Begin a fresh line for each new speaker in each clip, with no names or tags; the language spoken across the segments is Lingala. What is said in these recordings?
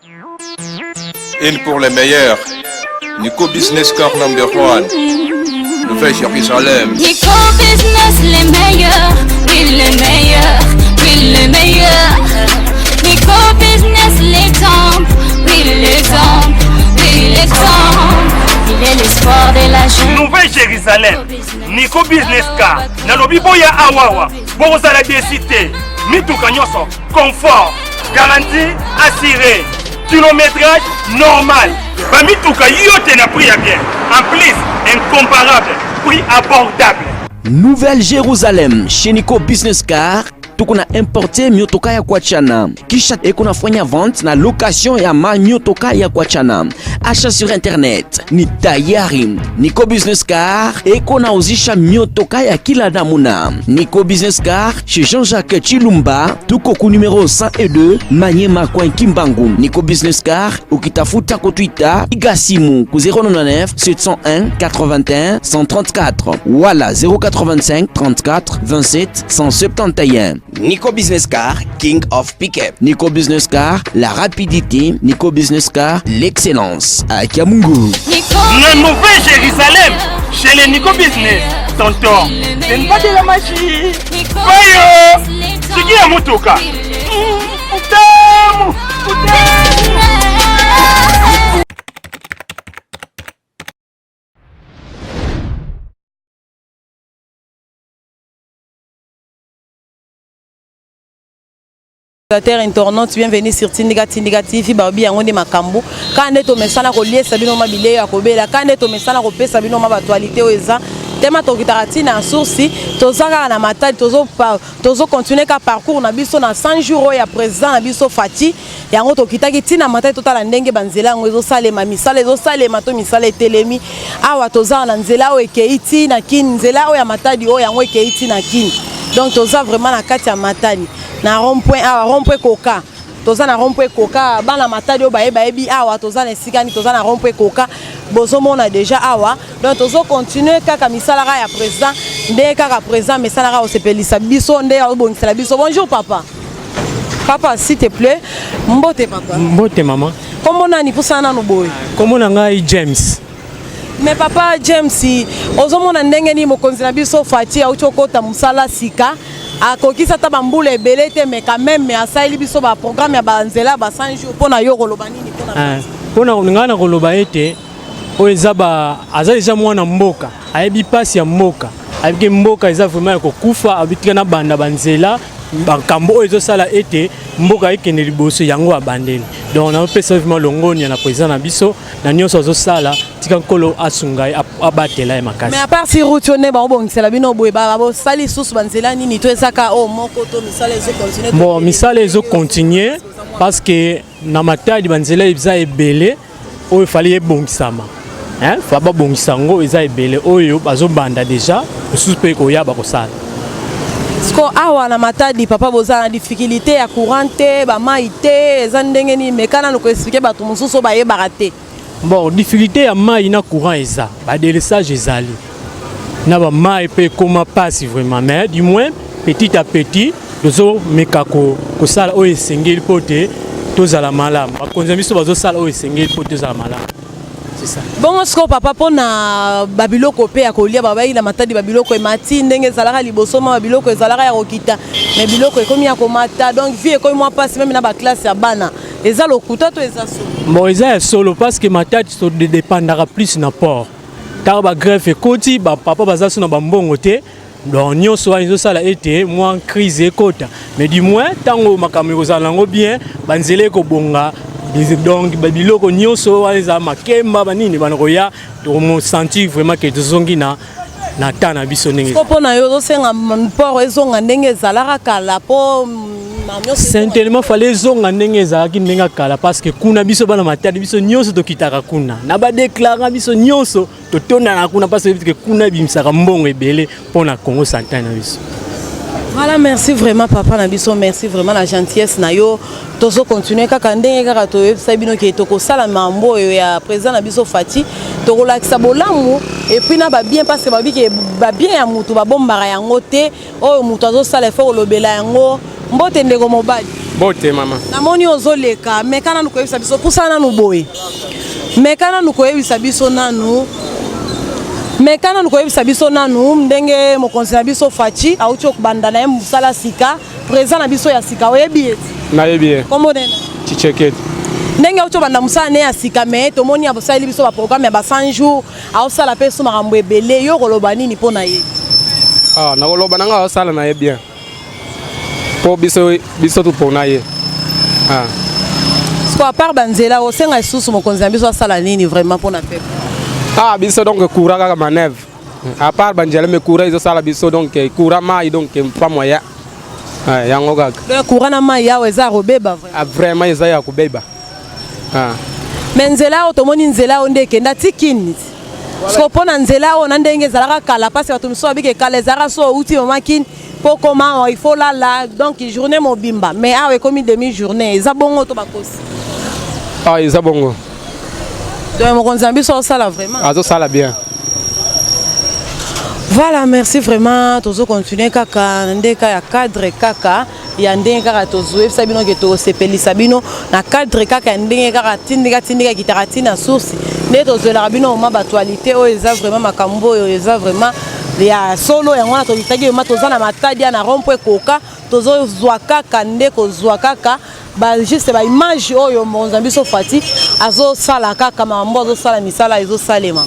Une pour les meilleurs. Nico Business Car number 1. Nouvelle Jérusalem.
Nico Business les meilleurs. Oui les meilleurs. Oui les meilleurs. Nico Business l'exemple. Oui l'exemple. Oui l'exemple. Il est l'espoir de la jeune.
Nouvelle Jérusalem. Nico Business Car. Nalobi boya awawa. Bozala décité. Mituka nyoso. Confort. Garantie assurée. Kilométrage normal. Bamituka yote na prix bien. En plus, incomparable. Prix abordable.
Nouvelle Jérusalem chez Nico Business Car. Tukuna importe miotoka ya kuachana. Kisha ekuna fanya vente na location ya miotoka ya kuachana. Achat sur internet ni tayari. Nico Business Car ekuna uzisha miotoka ya kila namuna. Nico Business Car chez Jean-Jacques Chilumba. Tuko ku numéro 102 Manyema kwa Kimbangu. Nico Business Car ukitafuta ku Twitter igasimu ku 099 701 81 134 wala 085 34 27 171. Nico Business Car, King of Pickup. Nico Business Car, la rapidité. Nico Business Car, l'excellence. À Kiamungu.
La Nouvelle Jérusalem, chez les Nico Business. Tonton, c'est une pas de la magie. Voyons, c'est qui a motoka? Putain,
internaute, bienvenue sur Tindiga TV, Babi Yango de Makambo. Quand est au message à relier Sabino Mabile à Kobela, quand est au message à repérer Sabino Mabatualité au Eza, Tema Tokitaratine en sourci, Tozanga na Matadi, Tozo continuer qu'à parcours, on a biso na 100 jours, à présent, on a biso Fati, Yango Tokitaki, Tina Matadi, total Ndenge Banzela, on est salé, Mamisale, les osale, Mato Misale, Telemi, Awa Toza, Nanzela, Oekeiti, Nakin, Zela, Oya Matadi, Oyango Ekeiti, Nakin. Donc Toza vraiment la Katia Matadi. Na rond-point coca toza na rond-point coca bana matadi baebi awa toza na sikani toza na rond-point coca bozo mona déjà awa donc tozo continuer kaka misala ya président nde kaka président misala au sepelisa biso nde obongisela biso. Bonjour papa s'il te plaît. Mbote papa.
Mbote maman.
Comment nani pusana no boy?
Comment ngai James.
Mais papa James ozomona ndenge ni mokonzi na biso Fati au chokota musala sika a kokisa ta bambule belete mais quand même mais asaili biso ba programme ya banzela ba 100 jours pona yo koloba nini
pona ngana koloba ete o ezaba azaija mwana mboka ayebi pasi ya mboka ayebike mboka eza vraiment ko kufa abitika na banda banzela bakambo ezo sala ete mboka ekende liboso yango abandeli donc on a pesa vraiment longoni na président na biso na nyonso zo sala tika nkolo asungai abatela makasi.
Mais à part si routione ba obongisela bino boye ba sali susu banzela nini to ezaka o moko to misala ezo continuer.
Bon misala ezo continuer parce que na Matadi banzela ibza ebele o fali ebongisama fa ba bongisango eza ebele oyo bazo banda déjà susu pe ko ya ba ko sala.
Sko awa na Matadi papa boza na difficulté ya courante ba maite ezandenge ni mekana no ko expliquer ba to mususu ba ye barate.
Bon difficulté ya mai na courant eza ba délesage ezali na ba mai pe comment passe vraiment mais du moins petit à petit dozo mekako ko sala o esengeli pote tozala malamu bakonza biso bazo sala o esengeli pote tozala malamu. C'est ça.
Bon sko papa pona babiloko pe ya kolia babai na Matadi babiloko emati ndenge zalaka liboso ma babiloko ezalaka ya kokita mais biloko ekomi ya komata donc vie ekomi moi passe même na ba classe ya bana eza lokuta to eza solo.
Bon eza solo parce que Matadi so dépendra plus na port car ba greffe ekoti ba papa baza so na bambongo te donc nyonso wa nzo sala ete moi crise ekota mais du moins tango makambo kozala ngo bien banzele ko bonga donc biloko nyonso wa eza makemba banini banokoya to mo sentir vraiment que tozongi na tana biso ndenge
ko pona yo senga port ezonga ndenge zalaka kala po
certainement fallait zonga ndenge ezalaki ndenge kala parce que kuna biso bana Matadi biso nyonso tokitaka kuna na ba déclarer biso nyonso totonda na kuna parce que kuna bimisaka mbongo ebele pona Congo Santana biso.
Voilà, merci vraiment papa Nabiso, merci vraiment la gentillesse na yo. Tozo continuer kaka ndenge kaka to sabino ke toko sala mambo ya président Nabiso Fati, to relaxa bolamu et puis na ba bien parce que ba bi ke ba bien ya mutu ba bombara yango te, o mutu azo sala fo lobela yango, mbote ndeko mobali.
Bote mama.
Namoni ozoleka mais kana nukoyebisa biso pusana nu boye. Mais kana nukoyebisa biso nanu. Mais kana nukoyebisa biso nanu ndenge mokonzi na biso Fachi auti okubanda na ye musala sika présent na biso ya sika oyebi eti.
Na yebi.
Kombo nena.
Chicheket.
Ndenge auti obanda musala ne ya sika mais tomoni abosali biso ba programme ya ba 100 jours ausala pe so makambo ebele yo koloba nini pona ye.
Ah na koloba nanga osala na ye bien. Po biso tu pona ye. Ah.
Parce à part banzela osenga isusu mokonzi na biso asala nini vraiment pona pe.
Ah biso donc courant kaka manœuvre. À part banzela me courant izo sala biso donc courant mai donc pas moyen. Ah yango kaka.
Le courant na mai ya eza robeba vraiment.
Ah vraiment eza ya kubeba. Ah.
Menzela otomoni nzela onde kenda tikini. Parce pona nzela ona ndenge zalaka kala parce que tomiso abike kala zara so uti mamakini pour comment il faut là donc journée mobimba mais awe comme demi-journée eza bongo to bakosi.
Ah eza bongo.
Donc mokonzi na biso osala vraiment.
Azo sala bien.
Voilà, merci vraiment. Tozo continuer kaka ndeka ya cadre kaka ya ndenge kaka tozo sabino ke to sepeli sabino na cadre kaka ndenge kaka tindika kitaratina source. Ne tozo la bino ma actualité o eza vraiment makambo o eza vraiment ya solo ya ngwana to litagi ma toza na matadi na rompo koka tozo zwa kaka ndeko zwa kaka ba juste ba image oyo monzambi so Fati azo sala kaka mambo azo sala misala ezo salema.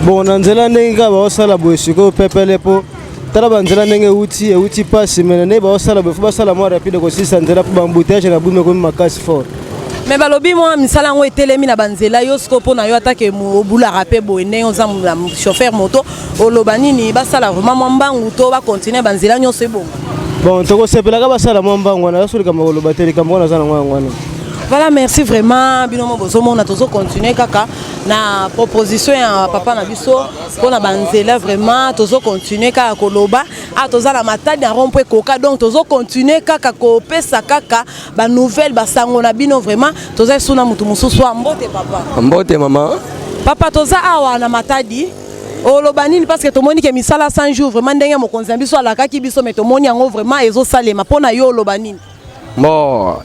Bon nanzela ndenge ka baosala boye siko pepele po tala banzela ndenge uti pasi mena ne baosala boye fo basala mo rapide ko sisa nzela po bambouteage na bume ko makasi fort
mais balobi mo misala ngo etelemi na banzela yo siko po na yo atake obula rapé boye ndenge oza chauffeur moto oloba nini basala vraiment mo mbangu to ba continuer banzela nyonso ebongo
bon toko sepela ka basala mo mbangu na yo kama oloba tele kama na zana ngwana.
Voilà, merci vraiment. Binomo bozomo na tozo continuer kaka na proposition ya papa na biso pona banzela vraiment tozo continuer kaka koloba a toza la matadi na rompo koka donc tozo continuer kaka ko pesa kaka ba nouvelle ba sango na bino vraiment toza suna mutu mususu mbote papa.
Mbote mama.
Papa toza awa na matadi oloba nini parce que tomoni ke misala 100 jours vraiment ndenge mokonzi na biso alaka ki biso mais tomoni yango vraiment ezo salema pona yo oloba nini.
Bon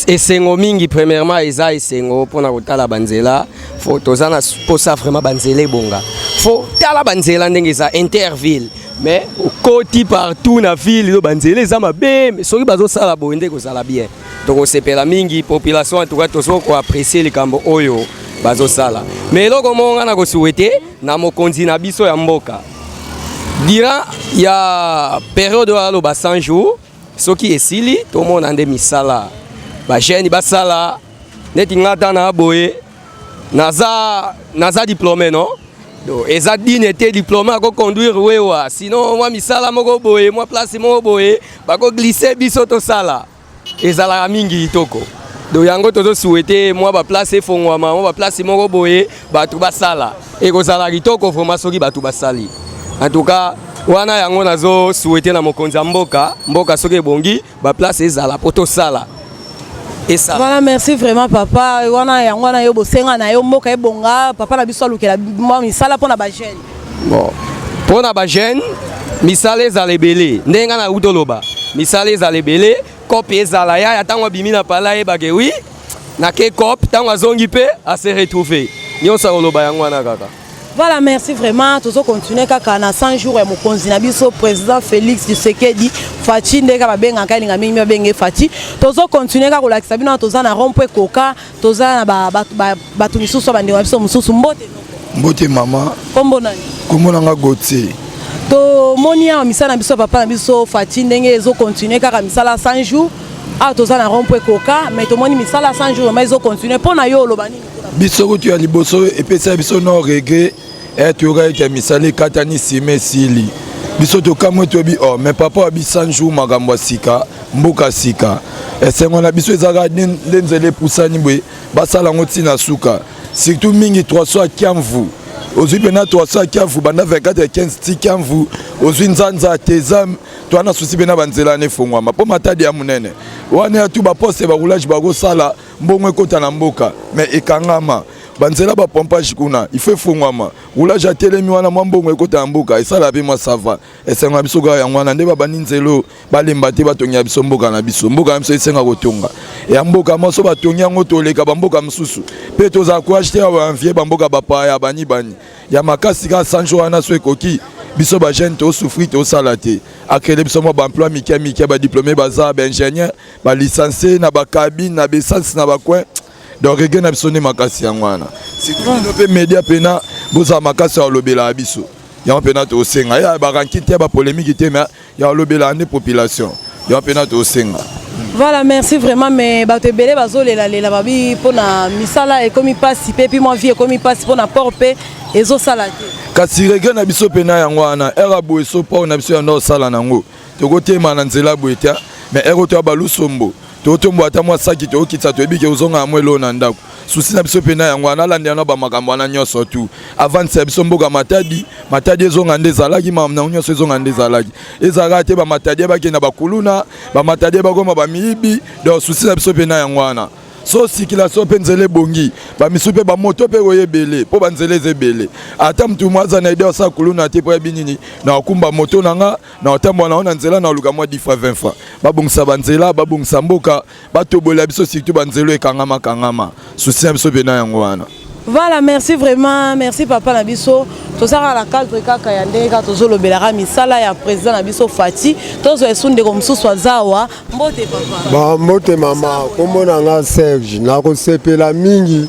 esengo mingi premièrement eza esengo pona kotala banzela fo tozana posa vraiment banzela bonga fo tala banzela ndenge eza interville mais koti partout na ville banzela eza mabe mais soki bazosala boye ndeko sala bien donc sepela mingi population en tout cas tozo ko apprécier likambo oyo bazosala mais eloko monga na ko souhaiter na mokonzi na biso ya mboka dira ya période alo ba 100 jours soki esili to mona nde misala ba jeune basala neti ngata na boye naza diplômé non donc eza dine te diplômé ko conduire wewa sinon moi misala moko boye moi place moko boye bako glisser biso to sala ezala mingi itoko donc yango tozo souhaiter moi ba place fongwama moi ba place moko boye batu basala ekozala kitoko vraiment soki batu basali en tout cas wana yango nazo souhaiter na mokonzi mboka soki bongi ba place ezala poto sala. Et ça.
Voilà, merci vraiment papa. Wana yango na yo bosenga na yo mboka ebonga papa na biso lukela moi misala pona ba jeune.
Bon. Pona ba jeune misala ezala ebele ndenga na utoloba. Misala ezala ebele copie ezala ya tango bimina pala e bage oui na ke cop tango azongi pe a se retrouver. Nyonso oloba yango na kaka.
Voilà, merci vraiment. Tozo continuer kaka na 100 jours ya mokonzi na biso président Félix Tshisekedi Fachi ndeka babenga kalinga mingi babenge Fachi. Tozo continuer kaka kolakisa bino toza na rompo koka, toza na batu misusu bande biso mususu mbote.
Mbote mama.
Kombo nani?
Kombo nanga Gauthier.
To monia misala na biso papa na biso Fachi ndenge ezo continuer kaka misala 100 jours. Ah toza na rompo koka, mais to moni misala 100 jours mais ezo continuer pona yo lobani.
Biso tu ya liboso epesa biso no regret et tu aurais été misali katani sime sili biso to kamwe to bi oh mais papa bi 100 jours magambo sika mboka sika esengo na biso ezaka ndenzele pusani bwe basala ngoti na suka surtout mingi 300 kiamvu ozwi pena 300 kiamvu banda 24 15 kiamvu ozwi nzanza tezam to ana susi pena banzela ne fongwama po matadi ya munene wana tu ba poste ba roulage ba go sala mbongwe kota na mboka mais ekangama banzela ba pompage kuna il faut fungwama ula jatelemi wana mwambongo ekota mboka esala pe mwa sava esenga biso ga yango wana nde baninzelo balemba te batongia biso mboka na biso esenga kotonga ya mboka moso batongia ngo toleka bamboka msusu pe toza ko acheter wa envier bamboka bapaya bani ya makasi ka sanjo wana so ekoki biso ba jeune to souffrir to salate akele biso mo ba emploi mikia ba diplômé baza ba ingénieur ba licencié na ba cabine na ba essence na ba coin donc reggae na biso ne makasi yango wana si tu pe média pena boza makasi ya lobela biso ya pena to senga ya ba rankite ba polémique te mais ya lobela ne population ya pena to senga.
Voilà, merci vraiment, mais bato belé bazolela lela babi pona misala ekomi pasi pe puis moi vie ekomi pasi pona porpe ezo salate.
Kasi reggae na biso pena yango wana era bo so pa na biso ya no sala nango. Tokotema na nzela boetia mais ero to balusombo. Totombo ata mwa saki to kitsa to ebike uzonga amwelo na ndako. Susi na biso pena yango wana landi na ba makambo na nyoso tu. Avant ça biso mboka matadi ezonga ndezalaki mam na nyoso ezonga ndezalaki. Ezaka te ba matadi ba kena bakuluna, ba matadi ba goma ba miibi, donc susi na biso pena yango wana. So circulation pe nzele bongi ba misupe ba moto pe oyebele po banzele zebele ata mtu mwaza na idea sa kuluna te po binini na kumba moto nanga na otambo na ona nzela na luka mwa 10 fois 20 fois babungisa banzela babungisa mboka batobola biso surtout banzelo ekangama souci biso bena yango wana.
Voilà, merci vraiment, merci papa Nabiso. Tout ça à la cadre kaka yande ka tozo lobelaka misala ya président Nabiso Fati. Tozo esunde comme sous zawa. Mbote papa.
Ba mbote mama, kombo nanga Serge, na ko sepela mingi.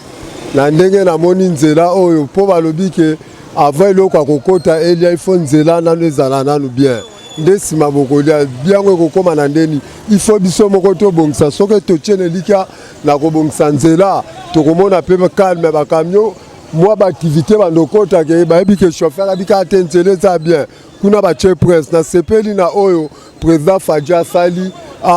Na ndenge na moni nzela oyo po balobi ke avant eloko kokota elia ifo nzela na nezala nanu bien. Ndesima bokolia bien ko koma na ndeni. Il faut biso moko to bongisa soke to tiene lika na ko bongisa nzela. Tokomona pe calme ba camion moi ba activité ba ndokota ke ba ebi ke chauffeur abika atenzele za bien kuna ba che presse na sepeli na oyo président Fadja Sali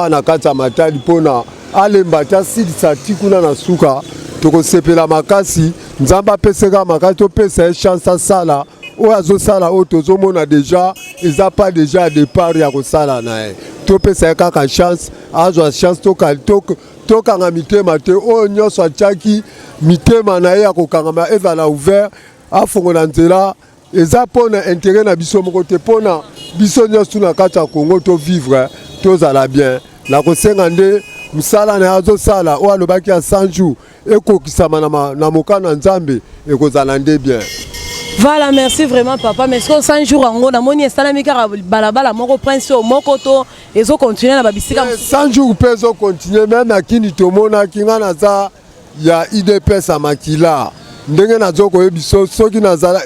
na kata matali pona alembata sidi sati kuna na suka toko sepela makasi nzamba peseka makasi to pesa chance sala o azo sala o tozo mona déjà ils a pas déjà départ ya ko sala na to pesa kaka chance azo chance to tokanga mitema te oyo nyonso atiaki mitema na ye ya kokangama ezala ouvert afongola nzela eza mpona intérêt na biso moko te mpona biso nyonso na kati ya Congo tovivre tozala bien na kosenga nde mosala na ye azosala oyo alobaki ya 100 jours ekokisama na mokano ya Nzambe ekozala nde bien.
Voilà, merci vraiment papa. Mais ce que 100 jours en gros, na moni estalami kaka balabala moko prince au mokoto ezo continuer na babisika.
100 jours peso continuer même akini tomona kinga na za ya IDPS amakila. Ndenge na zoko yebiso soki na za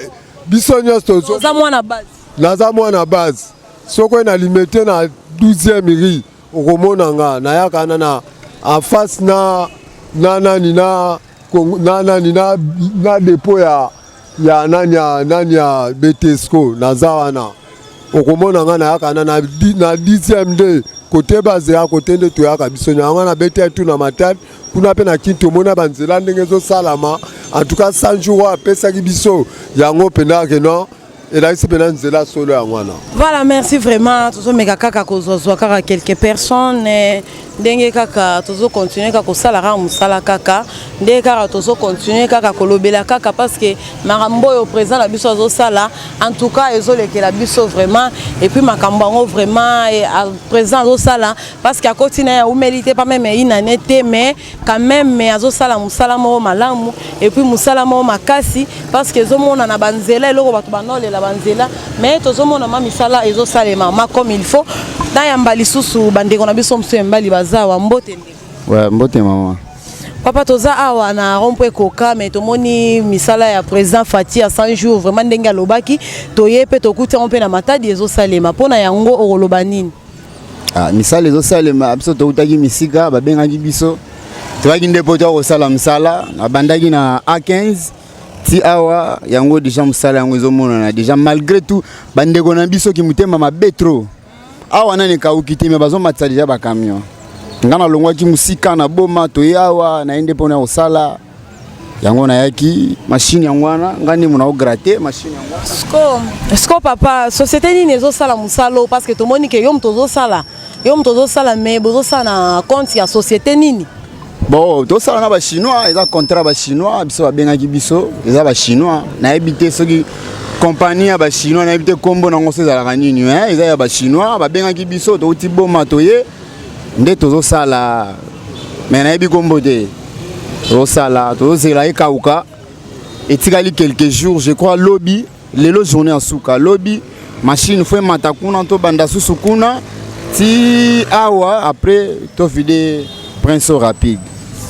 biso nyosto zo.
Za mwana base.
Na za mwana base. Soko na limité na 12e ri okomona nga na yaka na en face na dépôt ya nani ya Betesco na zawana okomona nga na yaka na 10e de côté base ya côté nde to yaka biso nga na bete tu na matani kuna pe na kinto mona banzela ndenge zo salama en tout cas 100 jours apesa ki biso yango pena ke non et c'est bien nzela solo ya mwana.
Voilà, merci vraiment. Tozo meka kaka kozozwa kaka quelques personnes ndenge kaka tozo continuer kaka kosala ra musala kaka ndenge kaka tozo continuer kaka kolobela kaka parce que makambo yo président la biso zo sala en tout cas ezolekela biso vraiment et puis makambo ngo vraiment président zo sala parce que à continue ya humilité pas même inanete mais quand même azo sala musala mo malamu et puis musala mo makasi parce que zo mona na banzela eloko bato banole la banzela mais tozo mona ma misala ezo sala mama comme il faut na yamba lisusu bandeko na biso mso mbali bazawa mbote ndeko.
Ouais, mbote mama.
Papa toza awa na rompwe koka mais tomoni misala ya président Fati à 100 jours vraiment ndenge alobaki toyepe tokuti on pe na matadi ezo salema pona yango okoloba nini.
Misala ezo salema biso tokutaki misika babengaki biso tobaki nde poto kosala misala abandaki na A15 ti awa yango déjà musala yango ezomonana déjà malgré tout bandeko na biso ki mutema mabe trop awa nani kaukiti me bazomatisa déjà ba camion ngana longwaki musika na boma to yawa na ende pona osala yango na yaki machine yango wana ngani muna o gratter machine yango
sko papa société nini ezosala musalo parce que tomoni ke yom tozo sala mais bozo sala na compte ya société nini
Bon, tout ça, on a chinois, ils ont contrat chinois, ils sont bien biso, ils ont chinois. On a habité ceux qui compagnie à chinois, on a habité combo dans le à la ranine, ils ont chinois, bien biso, tout type bon matoyer, on tout ça là. Mais on a habité combo de tout ça là, tout ça là, et kauka. Et tigali quelques jours, je crois lobby, les journées en souka, lobby, machine fait matakuna to banda susukuna, ti awa après to vide prince rapide.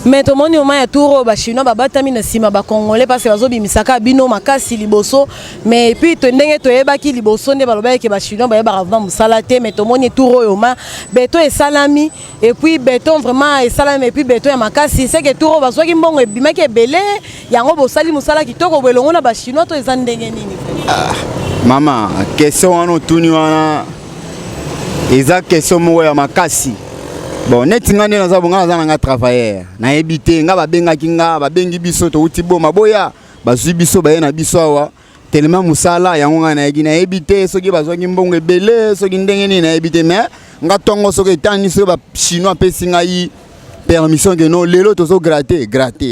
Mais tout le monde a tout ba chinois ba batami na sima ba congolais parce que bazo bimisaka bino makasi liboso mais puis to ndenge to yebaki liboso nde baloba ke ba chinois ba yeba ravna musala te mais tout le monde tout royoma beto et salami et puis beton vraiment et salami et puis beton ya makasi c'est que tout ro bazo ki mbongo ebimaki ebele yango bosali musala kitoko belongo na ba chinois to eza ndenge nini
mama question wana tuni wana eza question mo ya makasi. Bon, netinga nde naza bonga naza nanga travailleur. Na ebité nga babengaki nga babengi biso to uti boma boya bazwi biso baye na biso awa tellement musala yango nga na yegi na ebité soki bazwaki mbongo ebele soki ndenge nini na ebité mais nga tongo soki etani so ba chinois pesi ngai permission que non lelo tozo gratter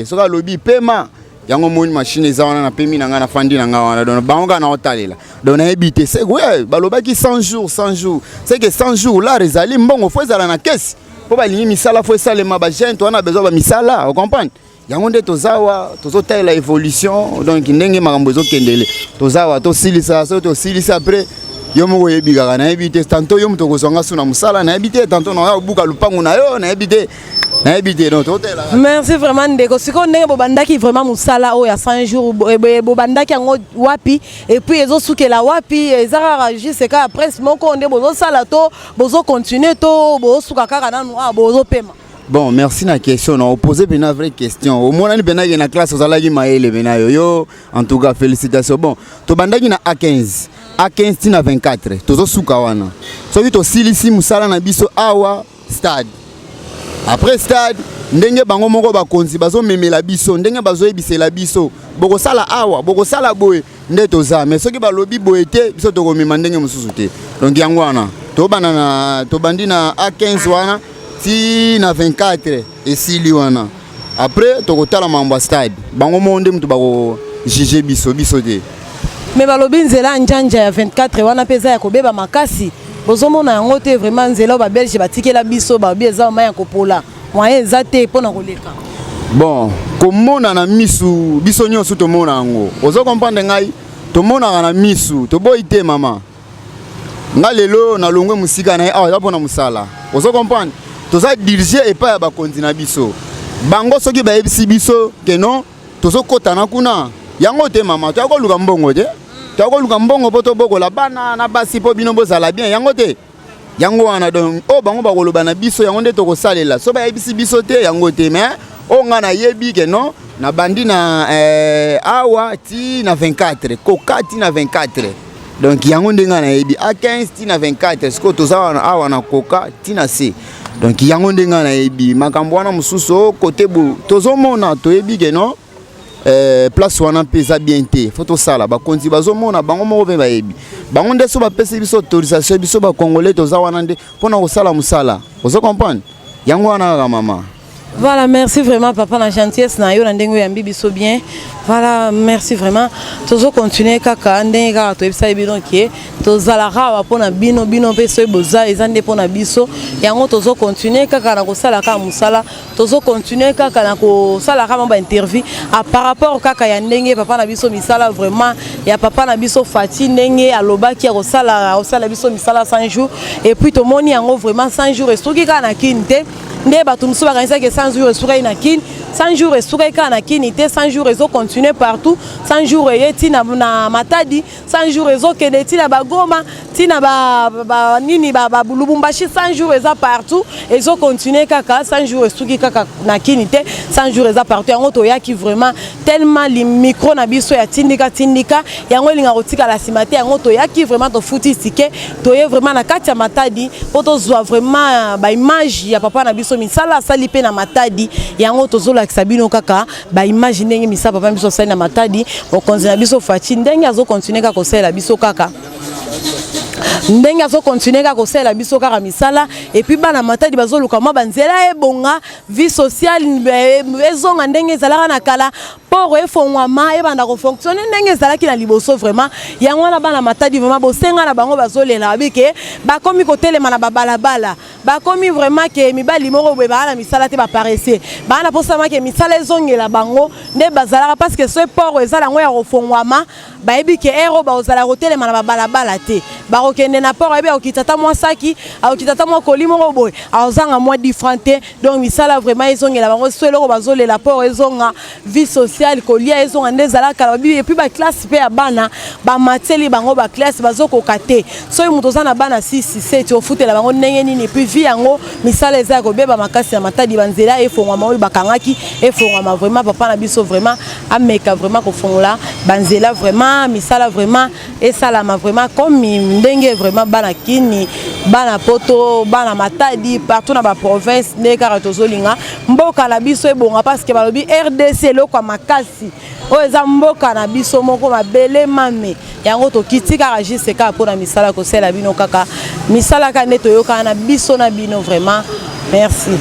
soka lobi paiement yango moni machine eza wana na pemi na nga na fandi na nga wana donc bango na otalela donc na ebité c'est ouais balobaki 100 jours c'est que 100 jours là rezali mbongo faut ezala na caisse. Pour balingi misala faut ça les mabagènes toi on a besoin de misala vous comprenez yango nde tozawa tozotala la évolution donc ndenge makambo zo kendele tozawa to silisa après yo moko yebika na ebité tantôt yo mutoko zonga suna musala na ebité tantôt na buka lupangu na yo na ebité donc hôtel.
Merci vraiment ndeko siko ndenge bobandaki vraiment musala o ya 100 jours bobandaki yango wapi et puis ezo sukela wapi ezara juste ka après moko nde bozo sala to bozo continuer to bozo suka kaka nanu bozo pema.
Bon, merci na question. On a posé une vraie question. Au moins, on a une classe aux alagi maël yo. En tout cas, félicitations. Bon, to bandaki na A15. A15 tina 24. Tozo sukawana. So vito silisi musala na biso awa stade. Après stade, ndenge bango moko bakonzi bazo memela biso, ndenge bazo ebisela biso. Boko sala awa, boko sala boye nde toza. Mais soki balobi boye te, biso toko mema ndenge mususu te. Donc yango wana. To bandi na A15 wana. Si na 24 et si liwana après tokotala mambo stade bango monde mutu bako juger biso te
mais balobi nzela njanja ya 24 wana peza ya kobeba makasi bozomona yango te vraiment nzela ba belge batikela biso ba bieza ma ya kopola moyen zate pona koleka
bon komona na misu biso nyonso to mona yango ozo comprendre ngai to mona na misu to boite mama ngalelo na longwe musika na awa pona musala ozo comprendre toza diriger et pas ba kontina biso bango soki ba ebisi biso que non tozo kotana kuna yango te mama to akoluka mbongo te to akoluka mbongo poto boko la bana na basi po bino bozala bien yango te yango wana donc o bango ba koloba na biso yango nde to kosalela so ba ebisi biso te yango te mais o nga na yebi que non na bandi na awa ti na 24 koka ti na 24 donc yango ndenga na yebi A15 ti na 24 sko toza awa na koka ti na C. Donc yango ndenga na ebi makambo wana mususu côté bu tozomona to ebi ke non place wana pesa bien te faut to sala ba konzi bazomona bango moko pe ba ebi bango ndeso ba pesa biso autorisation biso ba congolais toza wana nde pona ko sala musala vous comprenez yango wana ka mama.
Voilà, merci vraiment papa na gentillesse na yo na ndenge yambi biso bien. Voilà, merci vraiment. Tozo continuer kaka ndenge kaka to ebisa bino ki tozala rawa pona bino pe so boza ezande pona biso. Yango tozo continuer kaka na ko sala ka musala, tozo continuer kaka na ko sala ka ba interview par rapport kaka ya ndenge papa na biso misala vraiment ya papa na biso Fati ndenge alobaki ya ko sala biso misala 100 jours et puis to moni yango vraiment 100 jours estoki ka na kinte. Nde batu musu bakanisa ke 100 jours esukai na kin 100 jours esukai ka na kin ite 100 jours ezo continuer partout 100 jours yeti na Matadi 100 jours ezo kende ti na Bagoma ti na ba nini ba Lubumbashi 100 jours eza partout ezo continuer kaka 100 jours esuki kaka na kin ite 100 jours eza partout yango to yaki vraiment tellement li micro na biso ya tindika yango linga kotika la simate yango to yaki vraiment to futi sike to ye vraiment na kati ya Matadi poto zwa vraiment ba image ya papa na biso misala sali pe na Matadi yango tozola kisabino kaka ba image ndenge misala papa biso sali na Matadi okonzi na biso Fati ndenge azo continuer ka kosela biso kaka ndenge azo continuer ka kosala biso kaka misala et puis bana matadi bazoluka mwa banzela ebonga vie sociale ezonga ndenge ezalaka na kala poro efongwama ebanda kofonctionne ndenge ezalaki na liboso vraiment yango wana bana matadi vraiment bosenga na bango bazolela bike bakomi kotelema na babalabala bakomi vraiment ke mibali moko boye bana misala te baparese bana posama ke misala ezongela bango nde bazalaka parce que ce poro ezala ngo ya kofongwama bayebi ke ero bazala kotelema na babalabala te bakokende na poro ebe okitata mwa saki okitata mwa koli moko boye azanga mwa different te donc misala vraiment ezongela bango so eloko bazolela poro ezonga vie sociale kolia ezonga nde ezalaka babi et puis ba classe pe ya bana ba mateli bango ba classe bazokoka te so mutu oza na bana 6 7 ofutela bango ndenge nini puis vie yango misala eza kobeba makasi ya matadi banzela efongwama oyo bakangaki efongwama vraiment papa na biso vraiment ameka vraiment kofongola banzela vraiment misala vraiment esalama vraiment comme ndenge vraiment bana kini bana poto bana matadi partout na ba province ne kaka tozolinga mboka na biso ebonga parce que balobi RDC loko makasi oyo eza mboka na biso moko mabele mame yango tokiti kaka juste kaka mpona misala kosala bino kaka misala ka nde toyokana na biso na bino vraiment merci.